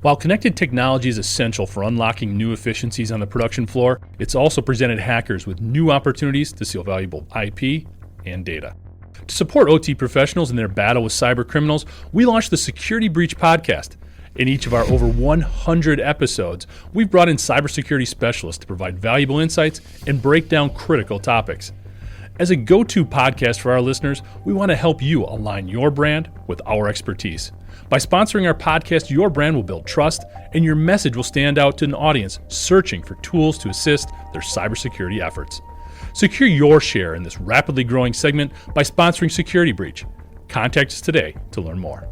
While connected technology is essential for unlocking new efficiencies on the production floor, it's also presented hackers with new opportunities to steal valuable IP and data. To support OT professionals in their battle with cyber criminals, we launched the Security Breach podcast. In each of our over 100 episodes, we've brought in cybersecurity specialists to provide valuable insights and break down critical topics. As a go-to podcast for our listeners, we want to help you align your brand with our expertise. By sponsoring our podcast, your brand will build trust, and your message will stand out to an audience searching for tools to assist their cybersecurity efforts. Secure your share in this rapidly growing segment by sponsoring Security Breach. Contact us today to learn more.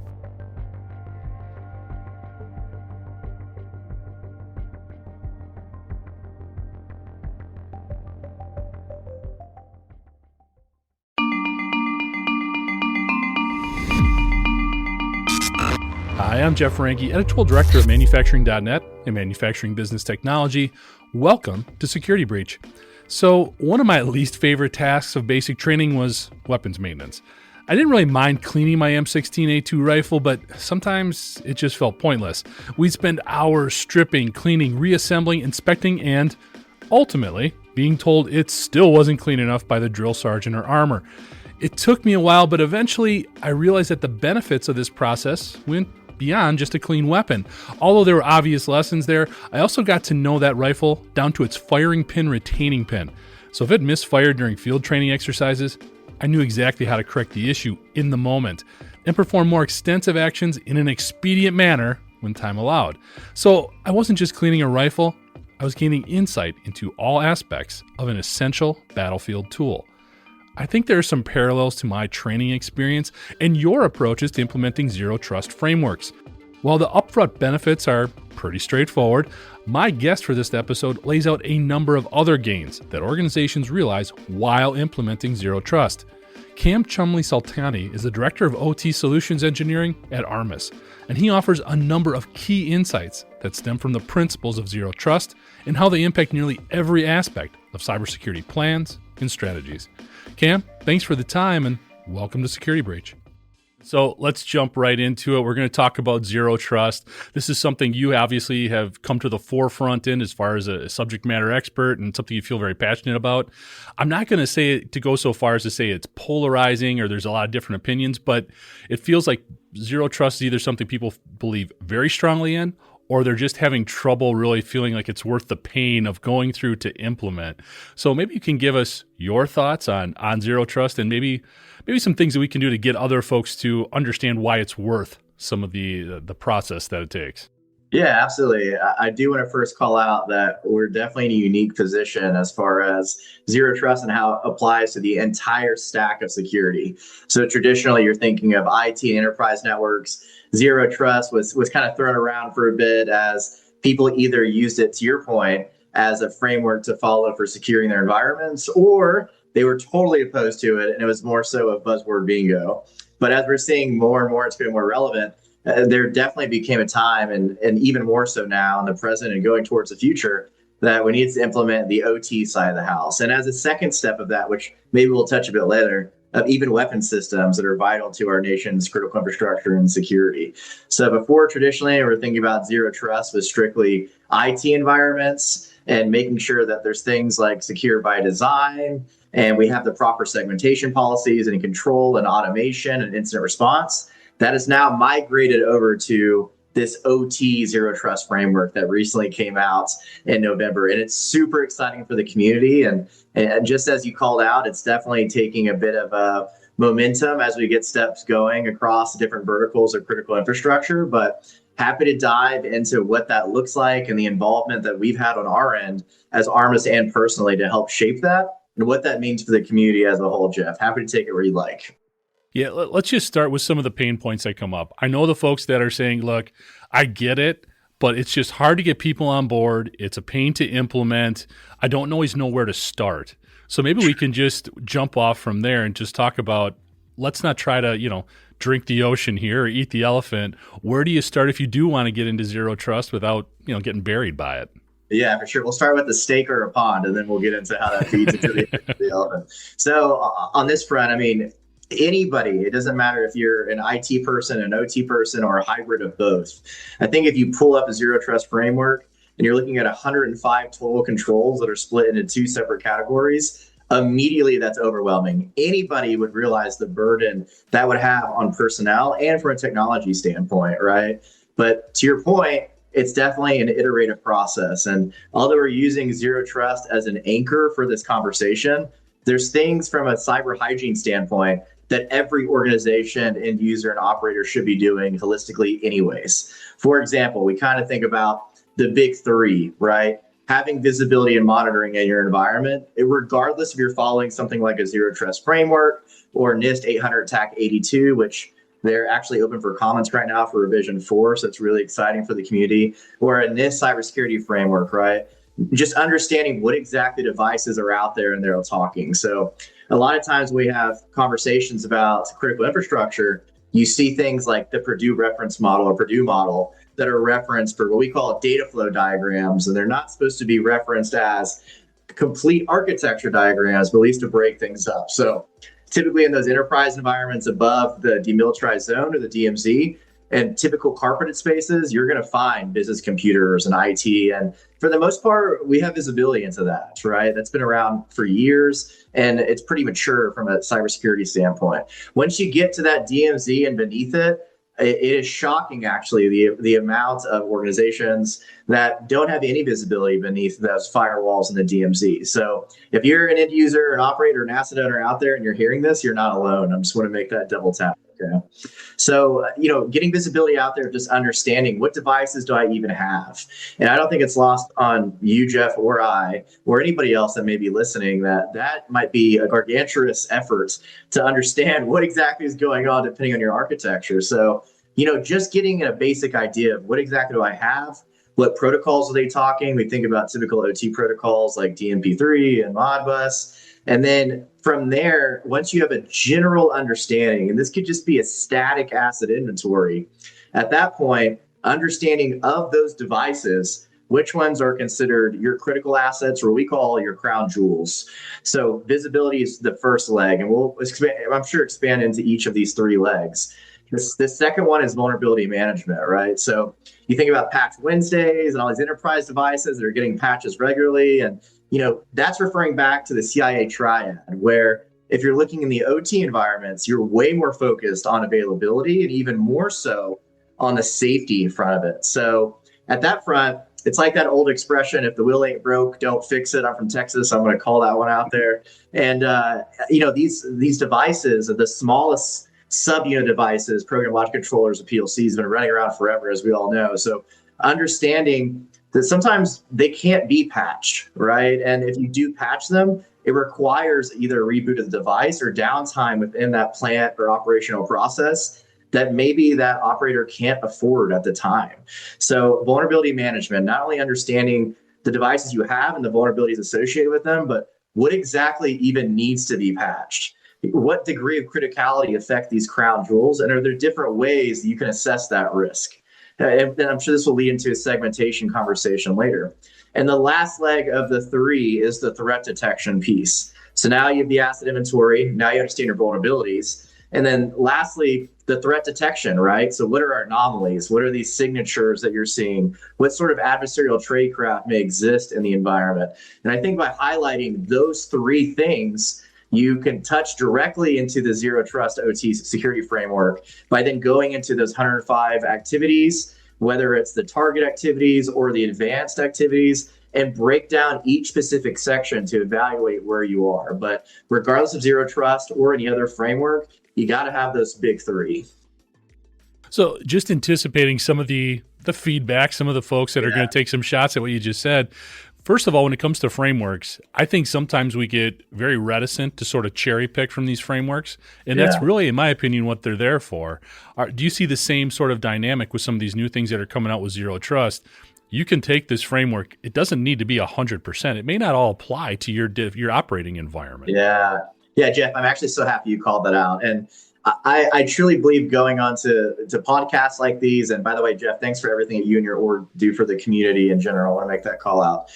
Hi, I'm Jeff Franke, Editorial Director of Manufacturing.net and Manufacturing Business Technology. Welcome to Security Breach. So, one of my least favorite tasks of basic training was weapons maintenance. I didn't really mind cleaning my M16A2 rifle, but sometimes it just felt pointless. We'd spend hours stripping, cleaning, reassembling, inspecting, and ultimately being told it still wasn't clean enough by the drill sergeant or armor. It took me a while, but eventually I realized that the benefits of this process went beyond just a clean weapon. Although there were obvious lessons there, I also got to know that rifle down to its firing pin retaining pin. So if it misfired during field training exercises, I knew exactly how to correct the issue in the moment and perform more extensive actions in an expedient manner when time allowed. So I wasn't just cleaning a rifle, I was gaining insight into all aspects of an essential battlefield tool. I think there are some parallels to my training experience and your approaches to implementing zero trust frameworks. While the upfront benefits are pretty straightforward, my guest for this episode lays out a number of other gains that organizations realize while implementing zero trust. Cam Chumley-Saltani is the Director of OT Solutions Engineering at Armis, and he offers a number of key insights that stem from the principles of zero trust and how they impact nearly every aspect of cybersecurity plans and strategies. Cam, thanks for the time and welcome to Security Breach. So let's jump right into it. We're going to talk about zero trust. This is something you obviously have come to the forefront in as far as a subject matter expert and something you feel very passionate about. I'm not going to say to go so far as to say it's polarizing or there's a lot of different opinions, but it feels like zero trust is either something people believe very strongly in or they're just having trouble really feeling like it's worth the pain of going through to implement. So maybe you can give us your thoughts on zero trust and maybe some things that we can do to get other folks to understand why it's worth some of the process that it takes. Yeah, absolutely. I do want to first call out that we're definitely in a unique position as far as zero trust and how it applies to the entire stack of security. So traditionally, you're thinking of IT and enterprise networks. Zero trust was kind of thrown around for a bit as people either used it, to your point, as a framework to follow for securing their environments, or they were totally opposed to it, and it was more so a buzzword bingo. But as we're seeing more and more, it's becoming more relevant. There definitely became a time, and even more so now in the present and going towards the future, that we need to implement the OT side of the house. And as a second step of that, which maybe we'll touch a bit later, even weapon systems that are vital to our nation's critical infrastructure and security. So before traditionally, we're thinking about zero trust with strictly IT environments and making sure that there's things like secure by design, and we have the proper segmentation policies and control and automation and incident response. That is now migrated over to this OT zero trust framework that recently came out in November. And it's super exciting for the community. And just as you called out, it's definitely taking a bit of a momentum as we get steps going across different verticals of critical infrastructure. But happy to dive into what that looks like and the involvement that we've had on our end as Armis and personally to help shape that and what that means for the community as a whole, Jeff. Happy to take it where you like. Yeah, let's just start with some of the pain points that come up. I know the folks that are saying, look, I get it, but it's just hard to get people on board. It's a pain to implement. I don't always know where to start. So maybe we can just jump off from there and just talk about, let's not try to, drink the ocean here or eat the elephant. Where do you start if you do want to get into zero trust without, getting buried by it? Yeah, for sure. We'll start with the steak or a pond, and then we'll get into how that feeds into the elephant. So on this front, Anybody, it doesn't matter if you're an IT person, an OT person, or a hybrid of both. I think if you pull up a zero trust framework and you're looking at 105 total controls that are split into two separate categories, immediately that's overwhelming. Anybody would realize the burden that would have on personnel and from a technology standpoint, right? But to your point, it's definitely an iterative process. And although we're using zero trust as an anchor for this conversation, there's things from a cyber hygiene standpoint that every organization, end user, and operator should be doing holistically anyways. For example, we kind of think about the big three, right? Having visibility and monitoring in your environment, regardless if you're following something like a zero trust framework or NIST 800 TAC 82, which they're actually open for comments right now for revision 4. So it's really exciting for the community, or a NIST cybersecurity framework, right? Just understanding what exactly devices are out there and they're talking. So a lot of times we have conversations about critical infrastructure. You see things like the Purdue reference model or Purdue model that are referenced for what we call data flow diagrams. And they're not supposed to be referenced as complete architecture diagrams, but at least to break things up. So typically in those enterprise environments above the demilitarized zone or the DMZ, and typical carpeted spaces, you're going to find business computers and IT. And for the most part, we have visibility into that, right? That's been around for years, and it's pretty mature from a cybersecurity standpoint. Once you get to that DMZ and beneath it, it is shocking, actually, the amount of organizations that don't have any visibility beneath those firewalls in the DMZ. So if you're an end user, an operator, an asset owner out there and you're hearing this, you're not alone. I just want to make that double tap. Okay. So, getting visibility out there, just understanding what devices do I even have? And I don't think it's lost on you, Jeff, or I, or anybody else that may be listening, that might be a gargantuous effort to understand what exactly is going on depending on your architecture. So, just getting a basic idea of what exactly do I have? What protocols are they talking? We think about typical OT protocols like DNP3 and Modbus. And then from there, once you have a general understanding, and this could just be a static asset inventory, at that point, understanding of those devices, which ones are considered your critical assets, or we call your crown jewels. So visibility is the first leg, and we'll expand into each of these three legs. The second one is vulnerability management, right? So you think about Patch Wednesdays and all these enterprise devices that are getting patches regularly. And, that's referring back to the CIA triad, where if you're looking in the OT environments, you're way more focused on availability and even more so on the safety in front of it. So at that front, it's like that old expression, if the wheel ain't broke, don't fix it. I'm from Texas. I'm going to call that one out there. And, these devices are the smallest subunit devices, program logic controllers, and PLCs have been running around forever, as we all know. So understanding that sometimes they can't be patched, right? And if you do patch them, it requires either a reboot of the device or downtime within that plant or operational process that maybe that operator can't afford at the time. So vulnerability management, not only understanding the devices you have and the vulnerabilities associated with them, but what exactly even needs to be patched? What degree of criticality affect these crown jewels? And are there different ways that you can assess that risk? And I'm sure this will lead into a segmentation conversation later. And the last leg of the three is the threat detection piece. So now you have the asset inventory. Now you understand your vulnerabilities. And then lastly, the threat detection, right? So what are our anomalies? What are these signatures that you're seeing? What sort of adversarial tradecraft may exist in the environment? And I think by highlighting those three things, you can touch directly into the zero trust OT security framework by then going into those 105 activities, whether it's the target activities or the advanced activities, and break down each specific section to evaluate where you are. But regardless of zero trust or any other framework, you got to have those big three. So just anticipating some of the feedback, some of the folks that are going to take some shots at what you just said. First of all, when it comes to frameworks, I think sometimes we get very reticent to sort of cherry pick from these frameworks. And that's really, in my opinion, what they're there for. Do you see the same sort of dynamic with some of these new things that are coming out with zero trust? You can take this framework. It doesn't need to be 100%. It may not all apply to your operating environment. Yeah, Jeff, I'm actually so happy you called that out. And I truly believe going on to podcasts like these, and by the way, Jeff, thanks for everything that you and your org do for the community in general. I want to make that call out.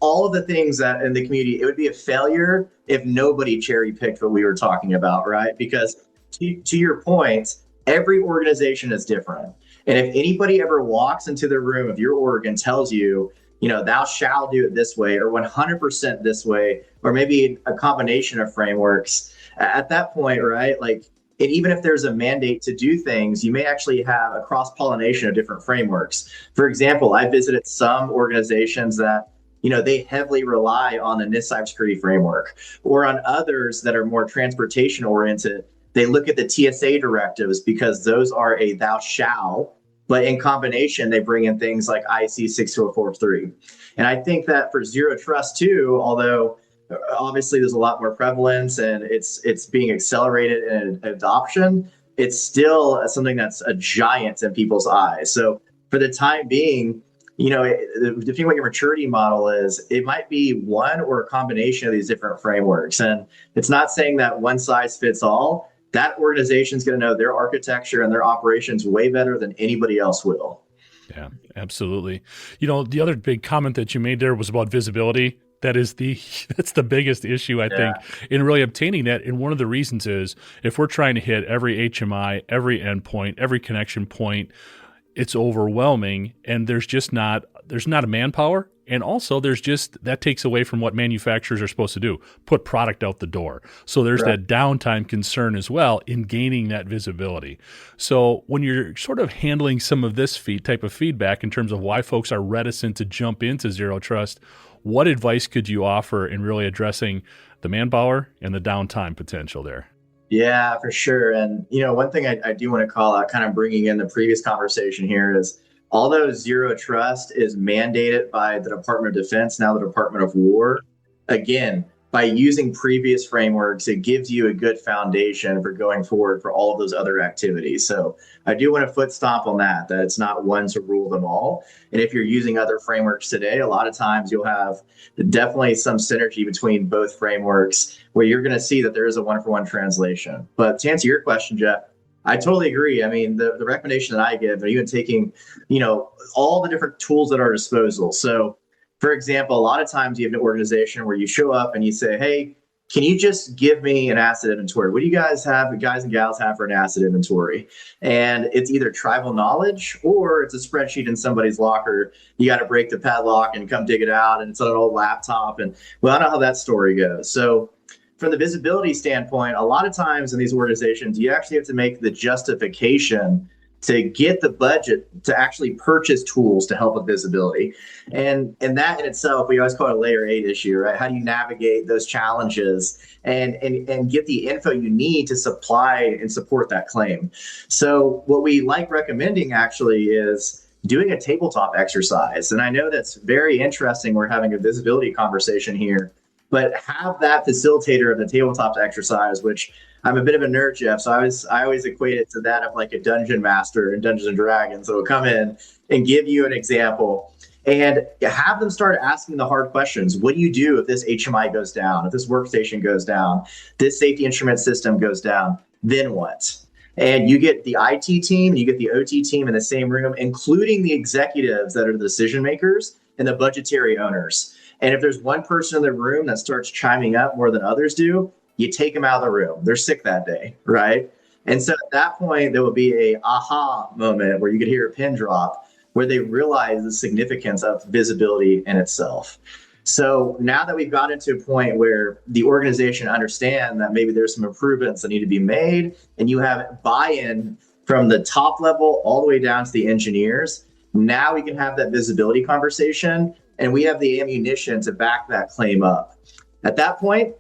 All of the things that in the community, it would be a failure if nobody cherry picked what we were talking about, right? Because to your point, every organization is different. And if anybody ever walks into the room of your org and tells you, thou shall do it this way, or 100% this way, or maybe a combination of frameworks, at that point, right? Like, and even if there's a mandate to do things, you may actually have a cross-pollination of different frameworks. For example, I visited some organizations that, they heavily rely on the NIST cybersecurity framework, or on others that are more transportation oriented. They look at the TSA directives because those are a thou shall, but in combination, they bring in things like IC 60443. And I think that for zero trust too, although obviously there's a lot more prevalence and it's being accelerated in adoption, it's still something that's a giant in people's eyes. So for the time being, depending what your maturity model is, it might be one or a combination of these different frameworks. And it's not saying that one size fits all. That organization is going to know their architecture and their operations way better than anybody else will. Yeah, absolutely. The other big comment that you made there was about visibility. That's the biggest issue, I think, in really obtaining that. And one of the reasons is if we're trying to hit every HMI, every endpoint, every connection point, it's overwhelming, and there's not a manpower. And also that takes away from what manufacturers are supposed to do, put product out the door. So there's that downtime concern as well in gaining that visibility. So when you're sort of handling some of this type of feedback in terms of why folks are reticent to jump into zero trust, what advice could you offer in really addressing the manpower and the downtime potential there? Yeah, for sure. And, one thing I do want to call out, kind of bringing in the previous conversation here, is although zero trust is mandated by the Department of Defense, now the Department of War, again, by using previous frameworks, it gives you a good foundation for going forward for all of those other activities. So I do want to foot stomp on that it's not one to rule them all. And if you're using other frameworks today, a lot of times you'll have definitely some synergy between both frameworks where you're going to see that there is a one-for-one translation. But to answer your question, Jeff, I totally agree. I mean, the recommendation that I give are even taking, all the different tools at our disposal. So, for example, a lot of times you have an organization where you show up and you say, hey, can you just give me an asset inventory? What do you guys have, guys and gals have for an asset inventory? And it's either tribal knowledge or it's a spreadsheet in somebody's locker. You got to break the padlock and come dig it out, and it's on an old laptop. And well, I know how that story goes. So from the visibility standpoint, a lot of times in these organizations, you actually have to make the justification to get the budget to actually purchase tools to help with visibility. And that in itself, we always call it a layer 8 issue, right? How do you navigate those challenges and get the info you need to supply and support that claim? So what we like recommending actually is doing a tabletop exercise. And I know that's very interesting. We're having a visibility conversation here, but have that facilitator of the tabletop exercise, which I'm a bit of a nerd, Jeff, so I always equate it to that of like a dungeon master in Dungeons and Dragons. So it'll come in and give you an example and have them start asking the hard questions. What do you do if this HMI goes down, if this workstation goes down, this safety instrument system goes down, then what? And you get the IT team, you get the OT team in the same room, including the executives that are the decision makers and the budgetary owners. And if there's one person in the room that starts chiming up more than others do, you take them out of the room. They're sick that day, right? And so at that point, there will be a aha moment where you could hear a pin drop, where they realize the significance of visibility in itself. So now that we've gotten to a point where the organization understand that maybe there's some improvements that need to be made, and you have buy-in from the top level all the way down to the engineers, now we can have that visibility conversation, and we have the ammunition to back that claim up. At that point,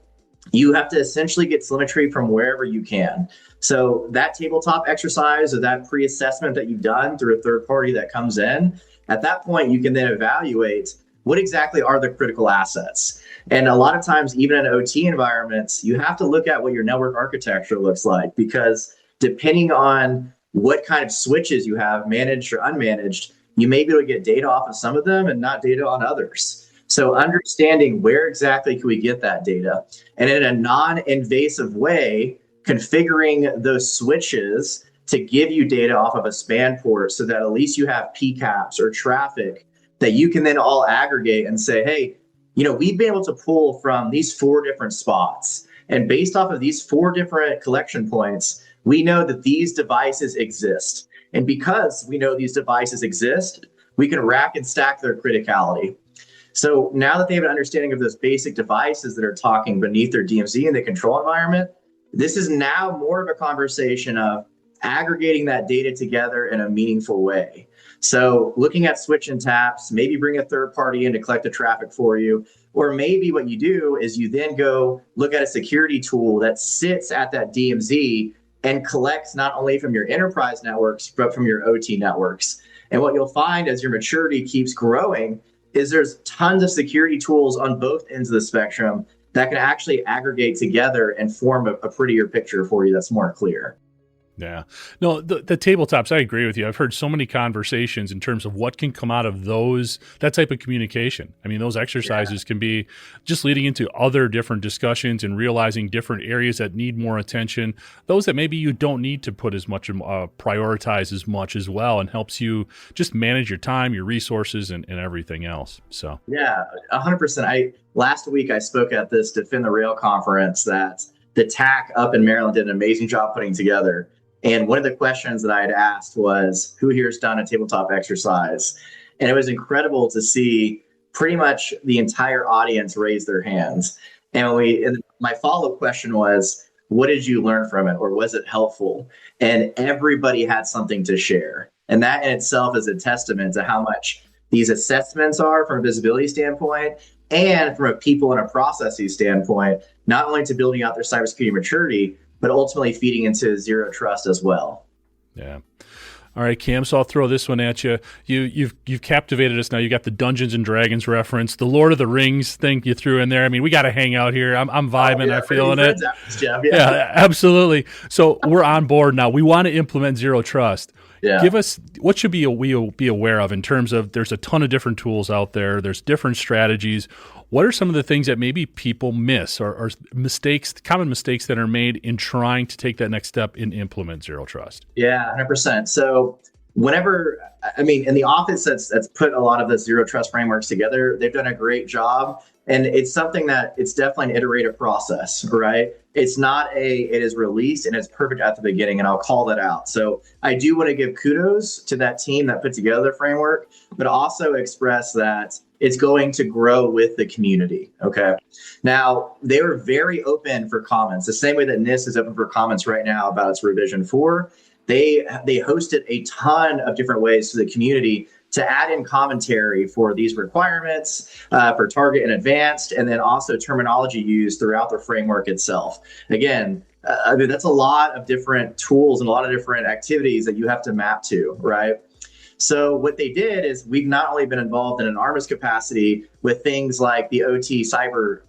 you have to essentially get telemetry from wherever you can. So that tabletop exercise or that pre-assessment that you've done through a third party that comes in, at that point, you can then evaluate what exactly are the critical assets. And a lot of times, even in OT environments, you have to look at what your network architecture looks like, because depending on what kind of switches you have, managed or unmanaged, you may be able to get data off of some of them and not data on others. So understanding where exactly can we get that data, and in a non-invasive way, configuring those switches to give you data off of a span port so that at least you have PCAPs or traffic that you can then all aggregate and say, hey, we've been able to pull from these 4 different spots. And based off of these 4 different collection points, we know that these devices exist. And because we know these devices exist, we can rack and stack their criticality. So now that they have an understanding of those basic devices that are talking beneath their DMZ in the control environment, this is now more of a conversation of aggregating that data together in a meaningful way. So looking at switch and taps, maybe bring a third party in to collect the traffic for you. Or maybe what you do is you then go look at a security tool that sits at that DMZ and collects not only from your enterprise networks, but from your OT networks. And what you'll find as your maturity keeps growing is there's tons of security tools on both ends of the spectrum that can actually aggregate together and form a prettier picture for you that's more clear. Yeah. No, the tabletops, I agree with you. I've heard so many conversations in terms of what can come out of that type of communication. I mean, those exercises can be just leading into other different discussions and realizing different areas that need more attention, those that maybe you don't need to put as much, prioritize as much as well, and helps you just manage your time, your resources, and everything else. So, yeah, 100%. Last week, I spoke at this Defend the Rail conference that the TAC up in Maryland did an amazing job putting together. And one of the questions that I had asked was, who here's done a tabletop exercise? And it was incredible to see pretty much the entire audience raise their hands. And my follow-up question was, what did you learn from it? Or was it helpful? And everybody had something to share. And that in itself is a testament to how much these assessments are from a visibility standpoint and from a people and a processes standpoint, not only to building out their cybersecurity maturity, but ultimately feeding into zero trust as well. Yeah. All right, Cam, so I'll throw this one at you. You've captivated us now. You got the Dungeons and Dragons reference, the Lord of the Rings thing you threw in there. I mean, we got to hang out here. I'm vibing. I'm feeling it. Jeff, yeah, absolutely. So we're on board now. We want to implement zero trust. Yeah. Give us, what should we be aware of in terms of, there's a ton of different tools out there. There's different strategies. What are some of the things that maybe people miss or common mistakes that are made in trying to take that next step and implement zero trust? Yeah, 100%. So in the office that's put a lot of the zero trust frameworks together, they've done a great job. And it's something that it's definitely an iterative process, right? It's not it is released and it's perfect at the beginning, and I'll call that out. So I do want to give kudos to that team that put together the framework, but also express that it's going to grow with the community, okay? Now, they were very open for comments, the same way that NIST is open for comments right now about its revision 4. They hosted a ton of different ways to the community to add in commentary for these requirements, for target and advanced, and then also terminology used throughout the framework itself. Again, that's a lot of different tools and a lot of different activities that you have to map to, right? So what they did is we've not only been involved in an ARMA's capacity with things like the OT Cyber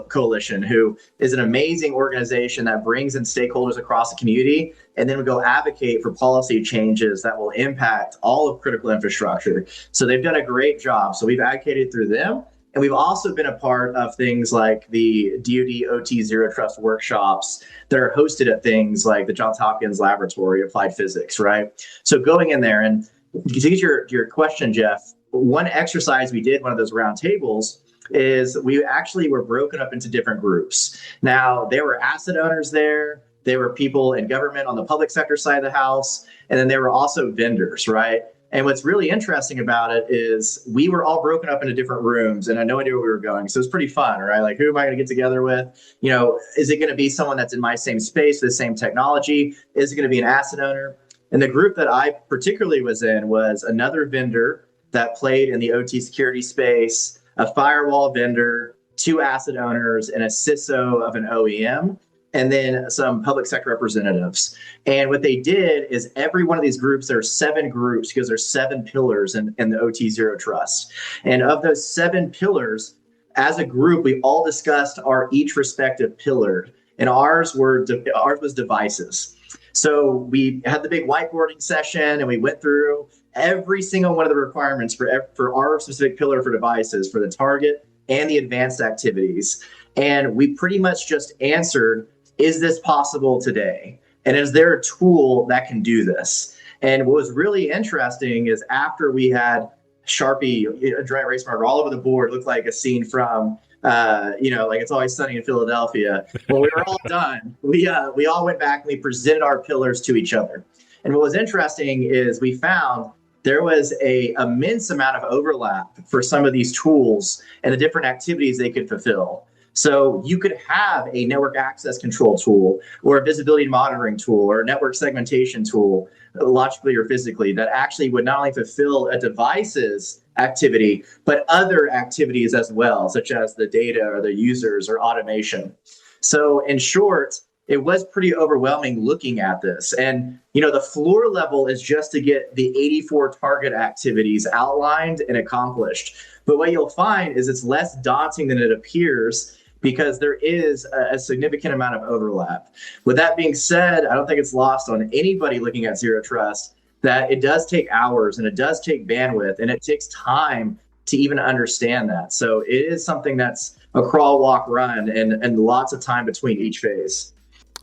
Coalition, who is an amazing organization that brings in stakeholders across the community, and then we go advocate for policy changes that will impact all of critical infrastructure. So they've done a great job. So we've advocated through them. And we've also been a part of things like the DoD OT Zero Trust workshops that are hosted at things like the Johns Hopkins Laboratory of Applied Physics, right? So going in there, and to get your question, Jeff, one exercise we did, one of those round tables, is we actually were broken up into different groups. Now, there were asset owners there. There were people in government on the public sector side of the house. And then there were also vendors, right? And what's really interesting about it is we were all broken up into different rooms, and I had no idea where we were going. So it's pretty fun, right? Like, who am I going to get together with? Is it going to be someone that's in my same space, the same technology? Is it going to be an asset owner? And the group that I particularly was in was another vendor that played in the OT security space, a firewall vendor, 2 asset owners, and a CISO of an OEM, and then some public sector representatives. And what they did is every one of these groups, there are 7 groups because there's 7 pillars in the OT Zero Trust. And of those 7 pillars, as a group, we all discussed our each respective pillar. And ours was devices. So we had the big whiteboarding session, and we went through every single one of the requirements for our specific pillar for devices, for the target and the advanced activities. And we pretty much just answered is this possible today? And is there a tool that can do this? And what was really interesting is after we had Sharpie, a giant race marker all over the board, looked like a scene from, like It's Always Sunny in Philadelphia. When we were all done, we all went back and we presented our pillars to each other. And what was interesting is we found there was a immense amount of overlap for some of these tools and the different activities they could fulfill. So you could have a network access control tool or a visibility monitoring tool or a network segmentation tool, logically or physically, that actually would not only fulfill a device's activity, but other activities as well, such as the data or the users or automation. So in short, it was pretty overwhelming looking at this. And, the floor level is just to get the 84 target activities outlined and accomplished. But what you'll find is it's less daunting than it appears because there is a significant amount of overlap. With that being said, I don't think it's lost on anybody looking at Zero Trust that it does take hours and it does take bandwidth and it takes time to even understand that. So it is something that's a crawl, walk, run, and lots of time between each phase.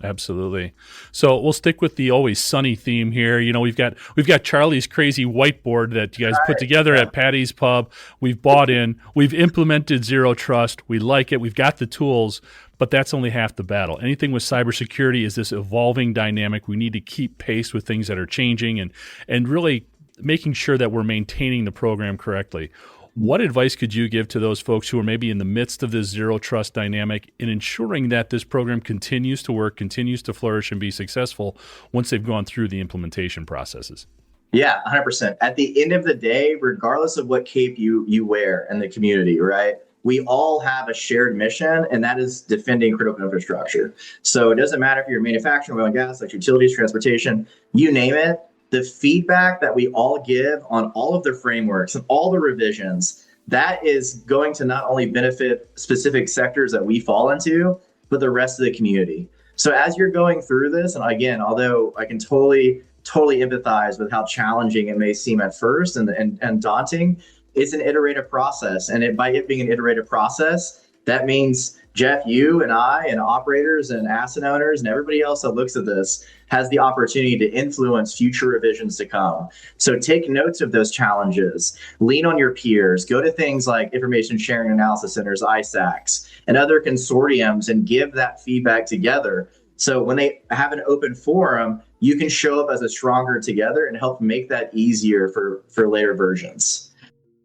Absolutely. So we'll stick with the Always Sunny theme here. We've got Charlie's crazy whiteboard that you guys put together at Patty's Pub. We've bought in. We've implemented Zero Trust. We like it. We've got the tools, but that's only half the battle. Anything with cybersecurity is this evolving dynamic. We need to keep pace with things that are changing and really making sure that we're maintaining the program correctly. What advice could you give to those folks who are maybe in the midst of this Zero Trust dynamic in ensuring that this program continues to work, continues to flourish, and be successful once they've gone through the implementation processes? Yeah, 100%. At the end of the day, regardless of what cape you wear in the community, right? We all have a shared mission, and that is defending critical infrastructure. So it doesn't matter if you're manufacturing, oil and gas, like utilities, transportation, you name it. The feedback that we all give on all of the frameworks and all the revisions, that is going to not only benefit specific sectors that we fall into, but the rest of the community. So as you're going through this, and again, although I can totally empathize with how challenging it may seem at first and daunting, it's an iterative process. And by it being an iterative process, that means Jeff, you and I and operators and asset owners and everybody else that looks at this has the opportunity to influence future revisions to come. So take notes of those challenges, lean on your peers, go to things like information sharing analysis centers, ISACs, and other consortiums and give that feedback together. So when they have an open forum, you can show up as a stronger together and help make that easier for later versions.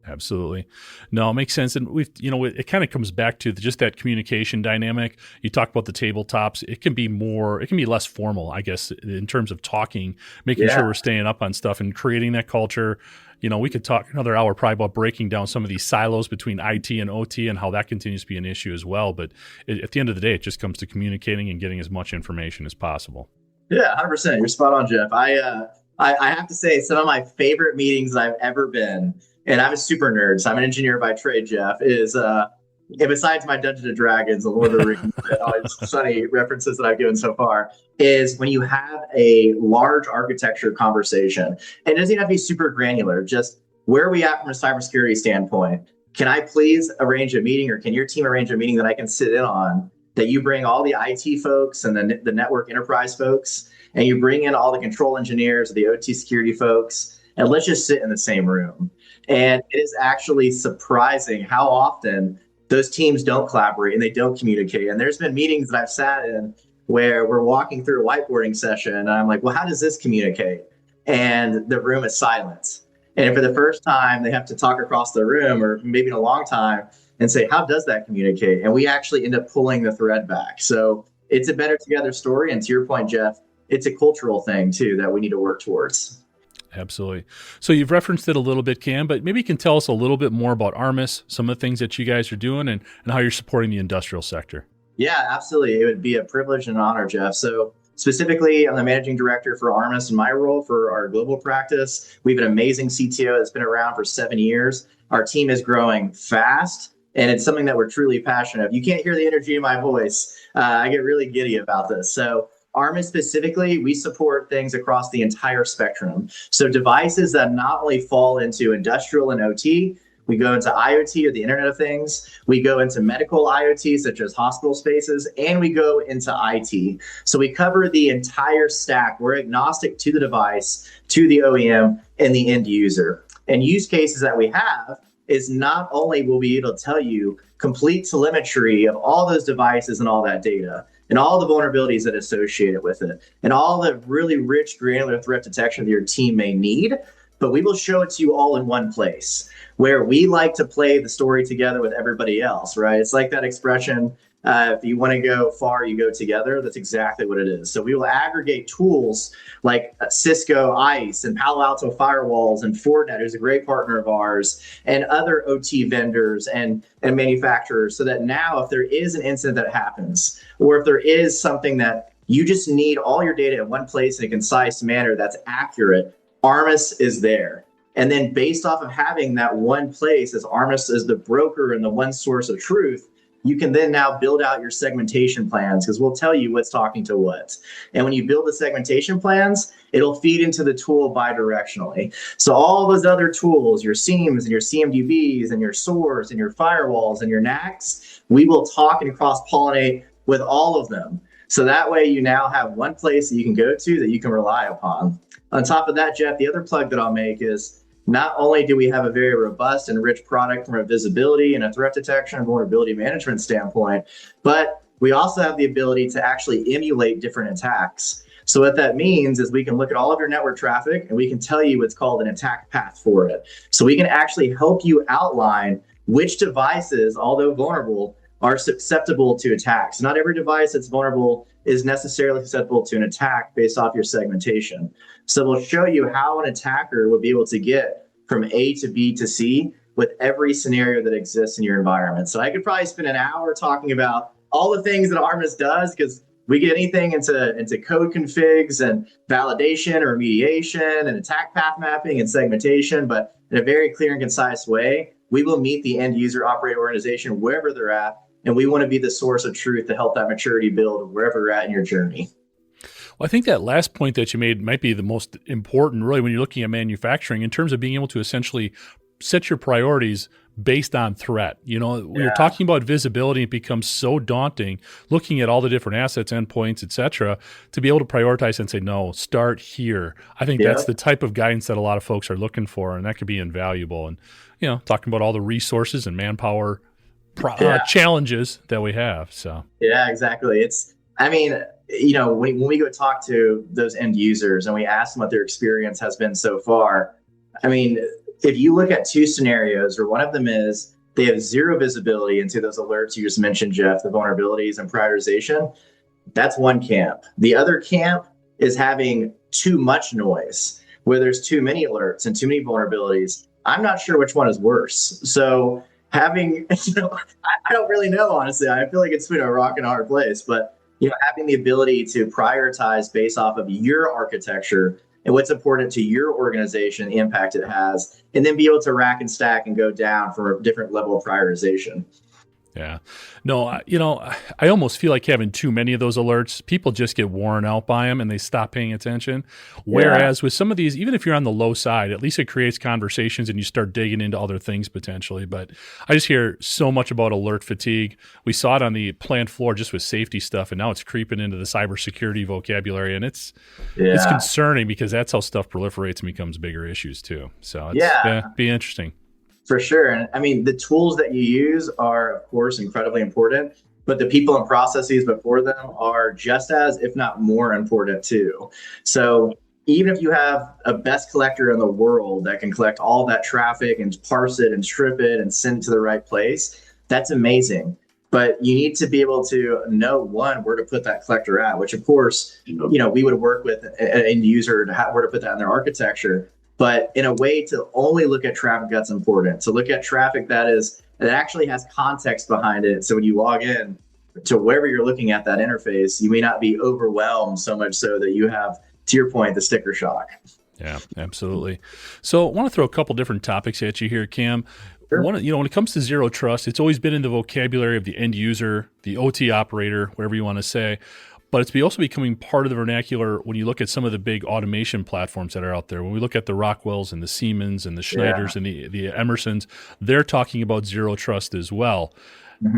Absolutely. No, it makes sense. And it kind of comes back to just that communication dynamic. You talk about the tabletops. It can be less formal, I guess, in terms of talking, making sure we're staying up on stuff and creating that culture. We could talk another hour probably about breaking down some of these silos between IT and OT and how that continues to be an issue as well. But at the end of the day, it just comes to communicating and getting as much information as possible. Yeah, 100%. You're spot on, Jeff. I have to say some of my favorite meetings I've ever been, and I'm a super nerd, so I'm an engineer by trade, Jeff, is besides my Dungeons and Dragons and Lord of the Rings and all these funny references that I've given so far, is when you have a large architecture conversation. And it doesn't even have to be super granular, just where are we at from a cybersecurity standpoint? Can I please arrange a meeting, or can your team arrange a meeting that I can sit in on, that you bring all the IT folks and the network enterprise folks, and you bring in all the control engineers, the OT security folks, and let's just sit in the same room. And it is actually surprising how often those teams don't collaborate and they don't communicate. And there's been meetings that I've sat in where we're walking through a whiteboarding session and I'm like, well, how does this communicate? And the room is silent. And for the first time, they have to talk across the room, or maybe in a long time, and say, how does that communicate? And we actually end up pulling the thread back. So it's a better together story. And to your point, Jeff, it's a cultural thing too that we need to work towards. Absolutely. So you've referenced it a little bit, Cam, but maybe you can tell us a little bit more about Armis, some of the things that you guys are doing, and how you're supporting the industrial sector. Yeah, absolutely. It would be a privilege and an honor, Jeff. So specifically, I'm the managing director for Armis in my role for our global practice. We have an amazing CTO that's been around for 7 years. Our team is growing fast, and it's something that we're truly passionate of. You can't hear the energy in my voice. I get really giddy about this. So Armis specifically, we support things across the entire spectrum. So devices that not only fall into industrial and OT, We go into IoT or the Internet of Things. We go into medical IoT, such as hospital spaces, and we go into IT. So we cover the entire stack. We're agnostic to the device, to the OEM, and the end user. And use cases that we have is not only will we be able to tell you complete telemetry of all those devices and all that data, and all the vulnerabilities that are associated with it, and all the really rich granular threat detection that your team may need, but we will show it to you all in one place, where we like to play the story together with everybody else, right? It's like that expression, if you want to go far, you go together. That's exactly what it is. So we will aggregate tools like Cisco ICE and Palo Alto firewalls and Fortinet, who's a great partner of ours, and other OT vendors and manufacturers, so that now if there is an incident that happens, or if there is something that you just need all your data in one place in a concise manner that's accurate, Armis is there. And then based off of having that one place, as Armis is the broker and the one source of truth, you can then now build out your segmentation plans, because we'll tell you what's talking to what. And when you build the segmentation plans, it'll feed into the tool bidirectionally. So all those other tools, your SIEMs and your CMDBs and your SOARs and your firewalls and your NACs, we will talk and cross-pollinate with all of them. So that way you now have one place that you can go to that you can rely upon. On top of that, Jeff, the other plug that I'll make is not only do we have a very robust and rich product from a visibility and a threat detection and vulnerability management standpoint, but we also have the ability to actually emulate different attacks. So what that means is we can look at all of your network traffic and we can tell you what's called an attack path for it. So we can actually help you outline which devices, although vulnerable, are susceptible to attacks. Not every device that's vulnerable is necessarily susceptible to an attack based off your segmentation. So we'll show you how an attacker will be able to get from A to B to C with every scenario that exists in your environment. So I could probably spend an hour talking about all the things that Armis does, because we get anything into code configs and validation or remediation and attack path mapping and segmentation, but in a very clear and concise way. We will meet the end user operator organization wherever they're at, and we want to be the source of truth to help that maturity build wherever you're at in your journey. Well, I think that last point that you made might be the most important, really, when you're looking at manufacturing, in terms of being able to essentially set your priorities based on threat. You know, when you're talking about visibility, it becomes so daunting looking at all the different assets, endpoints, et cetera, to be able to prioritize and say, no, start here. I think that's the type of guidance that a lot of folks are looking for, and that could be invaluable. And, you know, talking about all the resources and manpower challenges that we have. So, yeah, exactly. You know, when we go talk to those end users and we ask them what their experience has been so far, I mean, if you look at two scenarios, or one of them is they have zero visibility into those alerts you just mentioned, Jeff, the vulnerabilities and prioritization, that's one camp. The other camp is having too much noise, where there's too many alerts and too many vulnerabilities. I'm not sure which one is worse. So having, I don't really know, honestly. I feel like it's been a rock and a hard place, but having the ability to prioritize based off of your architecture and what's important to your organization, the impact it has, and then be able to rack and stack and go down for a different level of prioritization. Yeah. No, I almost feel like having too many of those alerts, people just get worn out by them and they stop paying attention. Whereas with some of these, even if you're on the low side, at least it creates conversations and you start digging into other things potentially. But I just hear so much about alert fatigue. We saw it on the plant floor just with safety stuff, and now it's creeping into the cybersecurity vocabulary. And it's concerning, because that's how stuff proliferates and becomes bigger issues too. So it's be interesting. For sure. And I mean, the tools that you use are, of course, incredibly important, but the people and processes before them are just as, if not more important too. So even if you have a best collector in the world that can collect all that traffic and parse it and strip it and send it to the right place, that's amazing. But you need to be able to know, one, where to put that collector at, which of course, we would work with an end user to where to put that in their architecture. But in a way to only look at traffic that's important. So look at traffic that actually has context behind it. So when you log in to wherever you're looking at that interface, you may not be overwhelmed so much so that you have, to your point, the sticker shock. Yeah, absolutely. So I want to throw a couple different topics at you here, Cam. Sure. When it comes to zero trust, it's always been in the vocabulary of the end user, the OT operator, whatever you want to say. but it's also becoming part of the vernacular when you look at some of the big automation platforms that are out there. When we look at the Rockwells and the Siemens and the Schneiders and the Emersons, they're talking about zero trust as well.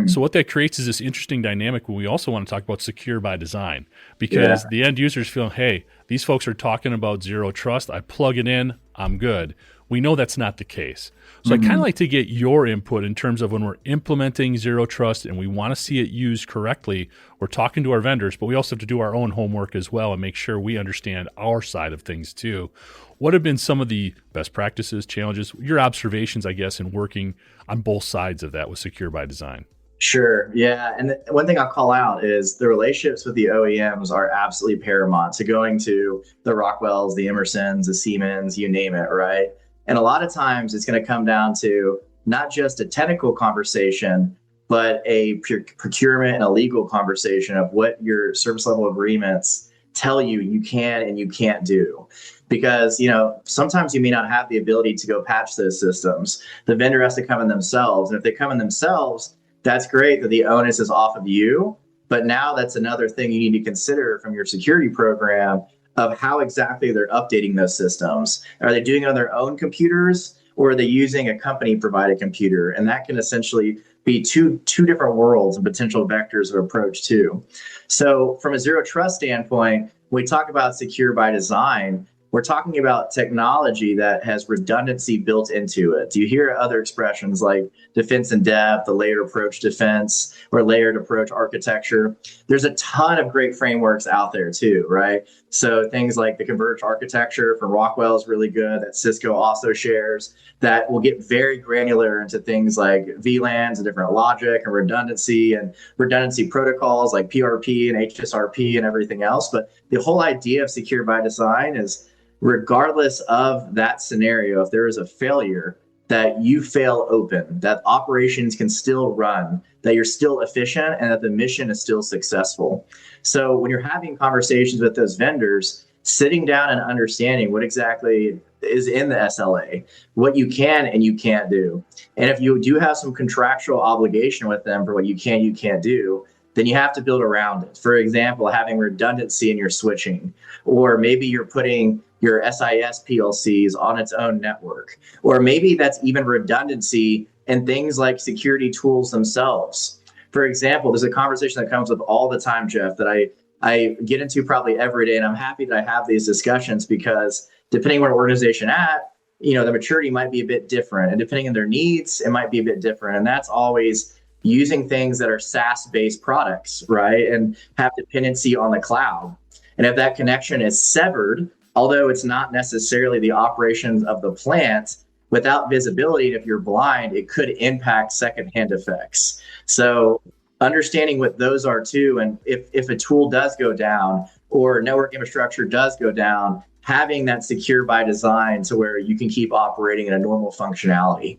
So what that creates is this interesting dynamic when we also want to talk about secure by design, because the end users feel, hey, these folks are talking about zero trust. I plug it in, I'm good. We know that's not the case. So I kind of like to get your input in terms of when we're implementing zero trust and we want to see it used correctly, we're talking to our vendors, but we also have to do our own homework as well and make sure we understand our side of things too. What have been some of the best practices, challenges, your observations, I guess, in working on both sides of that with secure by design? Sure. Yeah. And one thing I'll call out is the relationships with the OEMs are absolutely paramount. So going to the Rockwells, the Emersons, the Siemens, you name it, right? And a lot of times it's going to come down to not just a technical conversation, but a procurement and a legal conversation of what your service level agreements tell you you can and you can't do. Because, sometimes you may not have the ability to go patch those systems. The vendor has to come in themselves. And if they come in themselves, that's great that the onus is off of you. But now that's another thing you need to consider from your security program of how exactly they're updating those systems. Are they doing it on their own computers, or are they using a company provided computer? And that can essentially be two different worlds and potential vectors of approach too. So from a zero trust standpoint, when we talk about secure by design, we're talking about technology that has redundancy built into it. You hear other expressions like defense in depth, the layered approach defense, or layered approach architecture. There's a ton of great frameworks out there too, right? So things like the converged architecture from Rockwell is really good, that Cisco also shares, that will get very granular into things like VLANs and different logic and redundancy protocols like PRP and HSRP and everything else. But the whole idea of secure by design is, regardless of that scenario, if there is a failure, that you fail open, that operations can still run, that you're still efficient, and that the mission is still successful. So when you're having conversations with those vendors, sitting down and understanding what exactly is in the SLA, what you can and you can't do. And if you do have some contractual obligation with them for what you can't do, then you have to build around it. For example, having redundancy in your switching, or maybe you're putting your SIS PLCs on its own network, or maybe that's even redundancy in things like security tools themselves. For example, there's a conversation that comes up all the time, Jeff, that I get into probably every day, and I'm happy that I have these discussions because depending on what organization at, the maturity might be a bit different, and depending on their needs, it might be a bit different. And that's always using things that are SaaS-based products, right? And have dependency on the cloud. And if that connection is severed, although it's not necessarily the operations of the plant, without visibility, if you're blind, it could impact secondhand effects. So understanding what those are too, and if a tool does go down or network infrastructure does go down, having that secure by design to where you can keep operating in a normal functionality.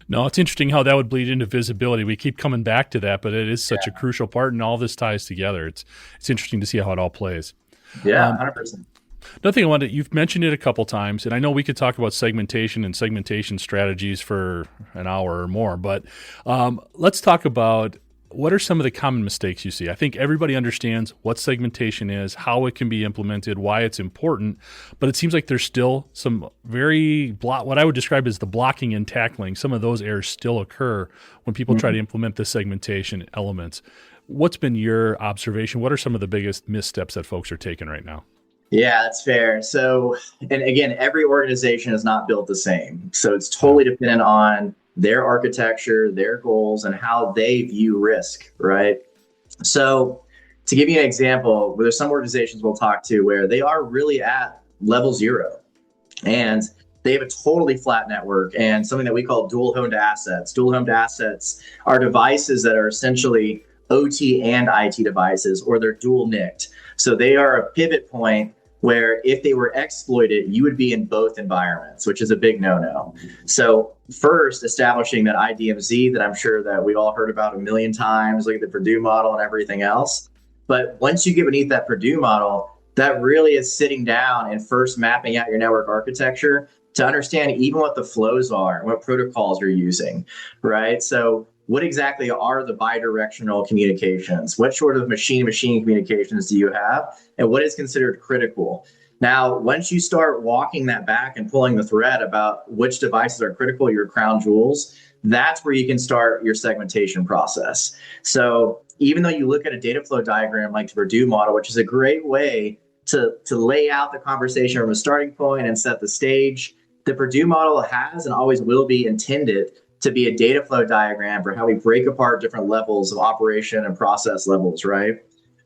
No, it's interesting how that would bleed into visibility. We keep coming back to that, but it is such a crucial part, and all this ties together. It's interesting to see how it all plays. Yeah, 100%. Another thing I wanted, you've mentioned it a couple times, and I know we could talk about segmentation and segmentation strategies for an hour or more, but let's talk about what are some of the common mistakes you see. I think everybody understands what segmentation is, how it can be implemented, why it's important, but it seems like there's still some what I would describe as the blocking and tackling. Some of those errors still occur when people try to implement the segmentation elements. What's been your observation? What are some of the biggest missteps that folks are taking right now? Yeah, that's fair. So, and again, every organization is not built the same. So it's totally dependent on their architecture, their goals, and how they view risk, right? So to give you an example, there's some organizations we'll talk to where they are really at level 0 and they have a totally flat network and something that we call dual homed assets. Dual homed assets are devices that are essentially OT and IT devices, or they're dual NICed. So they are a pivot point where if they were exploited, you would be in both environments, which is a big no-no. So first, establishing that IDMZ that I'm sure that we all heard about a million times, like the Purdue model and everything else. But once you get beneath that Purdue model, that really is sitting down and first mapping out your network architecture to understand even what the flows are and what protocols you're using, right? So what exactly are the bidirectional communications? What sort of machine-to-machine communications do you have? And what is considered critical? Now, once you start walking that back and pulling the thread about which devices are critical, your crown jewels, that's where you can start your segmentation process. So even though you look at a data flow diagram like the Purdue model, which is a great way to lay out the conversation from a starting point and set the stage, the Purdue model has and always will be intended to be a data flow diagram for how we break apart different levels of operation and process levels, right?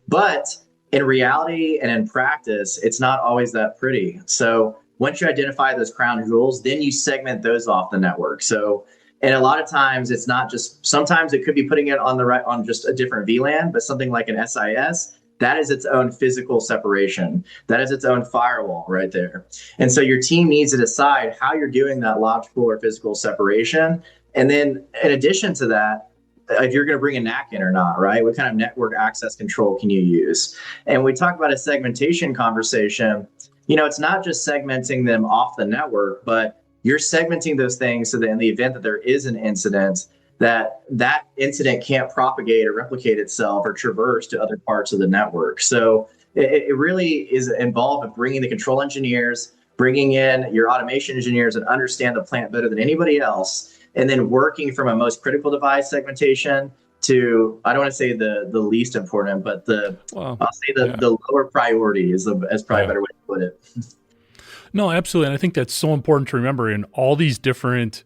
But in reality and in practice, it's not always that pretty. So once you identify those crown jewels, then you segment those off the network. So, and a lot of times it's not just, sometimes it could be putting it on the right, on just a different VLAN, but something like an SIS, that is its own physical separation. That is its own firewall right there. And so your team needs to decide how you're doing that logical or physical separation. And then in addition to that, if you're going to bring a NAC in or not, right? What kind of network access control can you use? And we talk about a segmentation conversation. It's not just segmenting them off the network, but you're segmenting those things so that in the event that there is an incident, that incident can't propagate or replicate itself or traverse to other parts of the network. So it really is involved in bringing the control engineers, bringing in your automation engineers that understand the plant better than anybody else, and then working from a most critical device segmentation to, I don't want to say the least important, but I'll say the lower priority is probably a better way to put it. No, absolutely. And I think that's so important to remember in all these different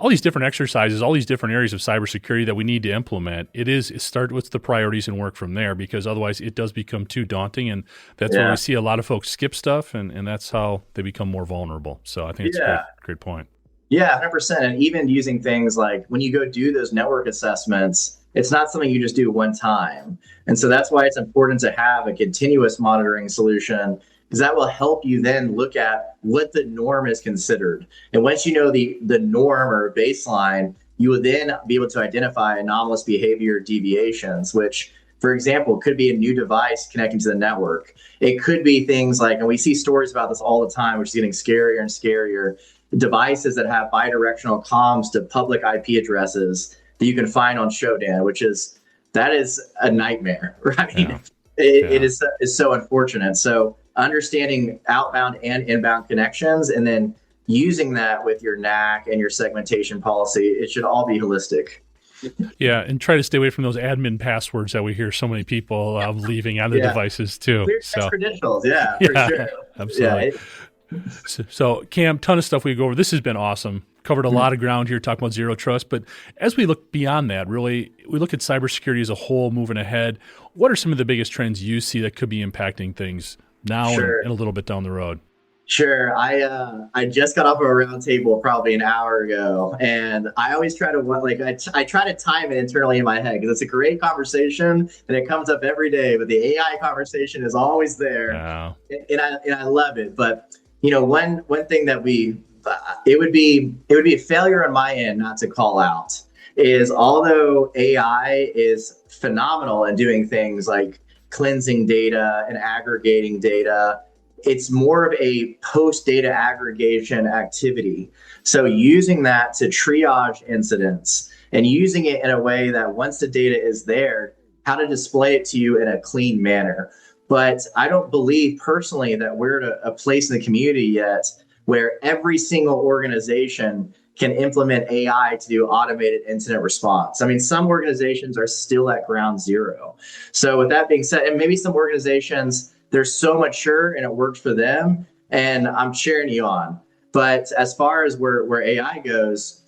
exercises, all these different areas of cybersecurity that we need to implement. It start with the priorities and work from there, because otherwise it does become too daunting. And that's where we see a lot of folks skip stuff, and that's how they become more vulnerable. So I think it's a great point. Yeah, 100%. And even using things like when you go do those network assessments, it's not something you just do one time. And so that's why it's important to have a continuous monitoring solution, because that will help you then look at what the norm is considered. And once you know the norm or baseline, you will then be able to identify anomalous behavior deviations, which, for example, could be a new device connecting to the network. It could be things like, and we see stories about this all the time, which is getting scarier and scarier, devices that have bidirectional comms to public IP addresses that you can find on Shodan, that is a nightmare, right? Yeah. It is so unfortunate. So understanding outbound and inbound connections, and then using that with your NAC and your segmentation policy, it should all be holistic. Yeah, and try to stay away from those admin passwords that we hear so many people leaving on their devices too. Clear credentials, for sure. Absolutely. Yeah, So Cam, ton of stuff we go over. This has been awesome. Covered a lot of ground here talking about zero trust. But as we look beyond that, really, we look at cybersecurity as a whole moving ahead. What are some of the biggest trends you see that could be impacting things now and a little bit down the road? Sure. I just got off of a round table probably an hour ago, and I always try to I try to time it internally in my head, because it's a great conversation and it comes up every day. But the AI conversation is always there, and I love it. But one thing that it would be a failure on my end not to call out is, although AI is phenomenal in doing things like cleansing data and aggregating data, it's more of a post-data aggregation activity. So using that to triage incidents and using it in a way that once the data is there, how to display it to you in a clean manner. But I don't believe personally that we're at a place in the community yet where every single organization can implement AI to do automated incident response. I mean, some organizations are still at ground zero. So with that being said, and maybe some organizations, they're so mature and it works for them, and I'm cheering you on. But as far as where AI goes,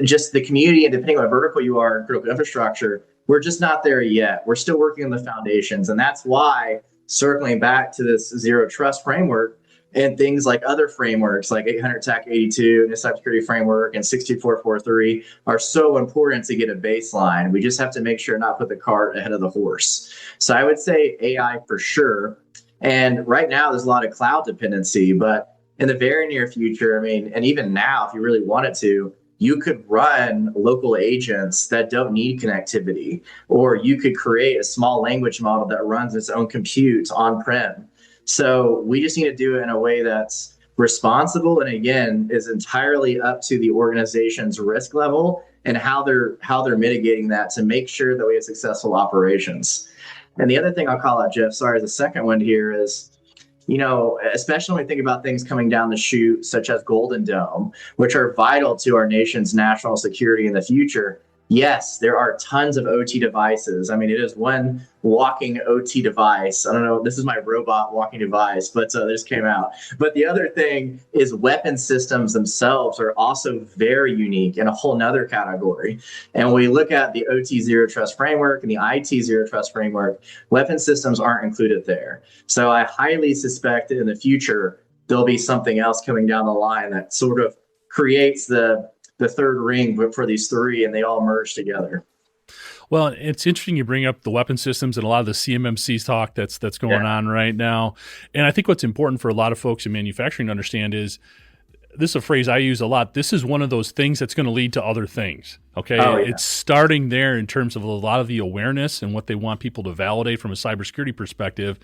just the community, and depending on what vertical you are in critical infrastructure, we're just not there yet. We're still working on the foundations. And that's why, circling back to this zero trust framework and things like other frameworks like 800 TAC 82 and the cybersecurity framework and 62443 are so important to get a baseline. We just have to make sure not put the cart ahead of the horse. So I would say AI for sure. And right now there's a lot of cloud dependency, but in the very near future, I mean, and even now, if you really wanted to, you could run local agents that don't need connectivity, or you could create a small language model that runs its own compute on-prem. So we just need to do it in a way that's responsible, and again, is entirely up to the organization's risk level and how they're mitigating that to make sure that we have successful operations. And the other thing I'll call out, Jeff, sorry, as a second one here is, especially when we think about things coming down the chute, such as Golden Dome, which are vital to our nation's national security in the future. Yes, there are tons of OT devices. I mean, it is one walking OT device. I don't know, this is my robot walking device, but this came out. But the other thing is weapon systems themselves are also very unique in a whole nother category. And when we look at the OT Zero Trust framework and the IT Zero Trust framework, weapon systems aren't included there. So I highly suspect that in the future, there'll be something else coming down the line that sort of creates the third ring for these three, and they all merge together. Well, it's interesting you bring up the weapon systems and a lot of the CMMC talk that's going on right now. And I think what's important for a lot of folks in manufacturing to understand is, this is a phrase I use a lot, this is one of those things that's going to lead to other things. Okay. Oh, yeah. It's starting there in terms of a lot of the awareness and what they want people to validate from a cybersecurity perspective.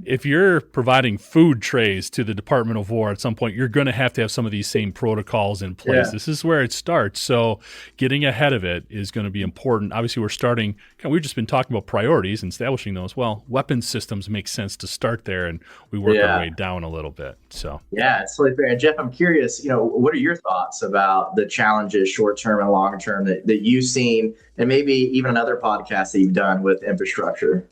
If you're providing food trays to the Department of War at some point, you're going to have some of these same protocols in place. Yeah. This is where it starts. So getting ahead of it is going to be important. Obviously, we've just been talking about priorities and establishing those. Well, weapon systems make sense to start there, and we work our way down a little bit. So yeah, it's totally fair. And Jeff, I'm curious, what are your thoughts about the challenges short-term and long-term that you've seen, and maybe even another podcast that you've done with infrastructure?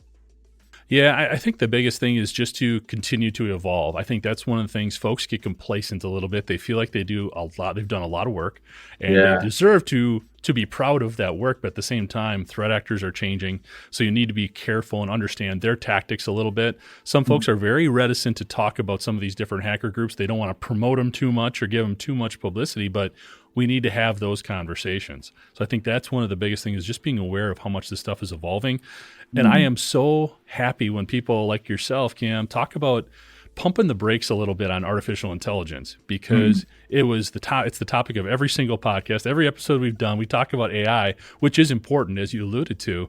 Yeah, I think the biggest thing is just to continue to evolve. I think that's one of the things. Folks get complacent a little bit. They feel like they do a lot. They've done a lot of work, and they deserve to be proud of that work. But at the same time, threat actors are changing, so you need to be careful and understand their tactics a little bit. Some folks are very reticent to talk about some of these different hacker groups. They don't want to promote them too much or give them too much publicity, but we need to have those conversations. So I think that's one of the biggest things, is just being aware of how much this stuff is evolving. And I am so happy when people like yourself, Cam, talk about pumping the brakes a little bit on artificial intelligence, because it's the topic of every single podcast, every episode we've done. We talk about AI, which is important, as you alluded to,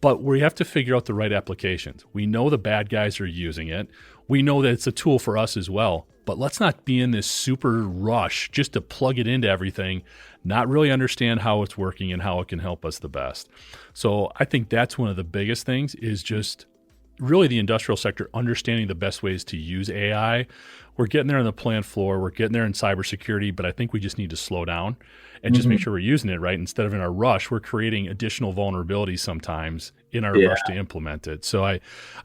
but we have to figure out the right applications. We know the bad guys are using it. We know that it's a tool for us as well, but let's not be in this super rush just to plug it into everything, not really understand how it's working and how it can help us the best. So I think that's one of the biggest things, is just really the industrial sector understanding the best ways to use AI. We're getting there on the plant floor. We're getting there in cybersecurity, but I think we just need to slow down and just make sure we're using it right. Instead of in our rush, we're creating additional vulnerabilities sometimes in our rush to implement it. So I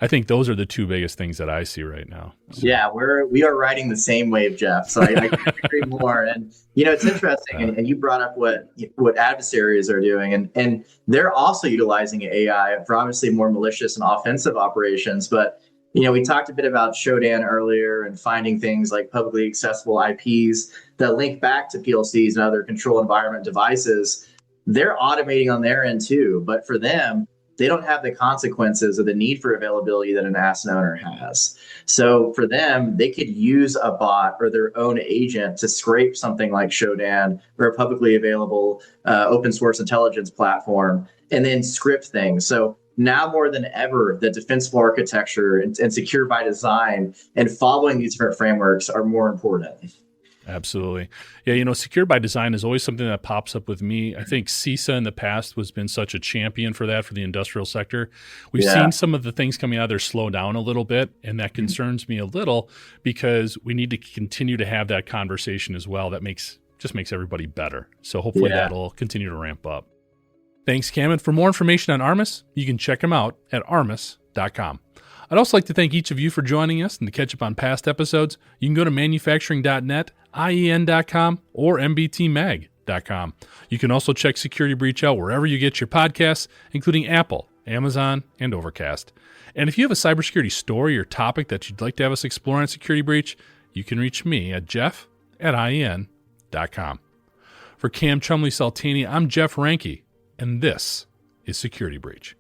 think those are the two biggest things that I see right now. So. Yeah, we are riding the same wave, Jeff. So I couldn't agree more. And it's interesting, and you brought up what adversaries are doing, and they're also utilizing AI for obviously more malicious and offensive operations. But we talked a bit about Shodan earlier and finding things like publicly accessible IPs that link back to PLCs and other control environment devices. They're automating on their end too, but for them, they don't have the consequences of the need for availability that an asset owner has. So for them, they could use a bot or their own agent to scrape something like Shodan or a publicly available open source intelligence platform and then script things. So now more than ever, the defensible architecture and secure by design and following these different frameworks are more important. Absolutely. Yeah, secure by design is always something that pops up with me. I think CISA in the past has been such a champion for that, for the industrial sector. We've seen some of the things coming out there slow down a little bit, and that concerns me a little, because we need to continue to have that conversation as well. That just makes everybody better. So hopefully that'll continue to ramp up. Thanks, Cam. And for more information on Armis, you can check them out at armis.com. I'd also like to thank each of you for joining us, and to catch up on past episodes, you can go to manufacturing.net, IEN.com, or mbtmag.com. You can also check Security Breach out wherever you get your podcasts, including Apple, Amazon, and Overcast. And if you have a cybersecurity story or topic that you'd like to have us explore on Security Breach, you can reach me at jeff@IEN.com. For Cam Chumley-Saltini, I'm Jeff Ranke, and this is Security Breach.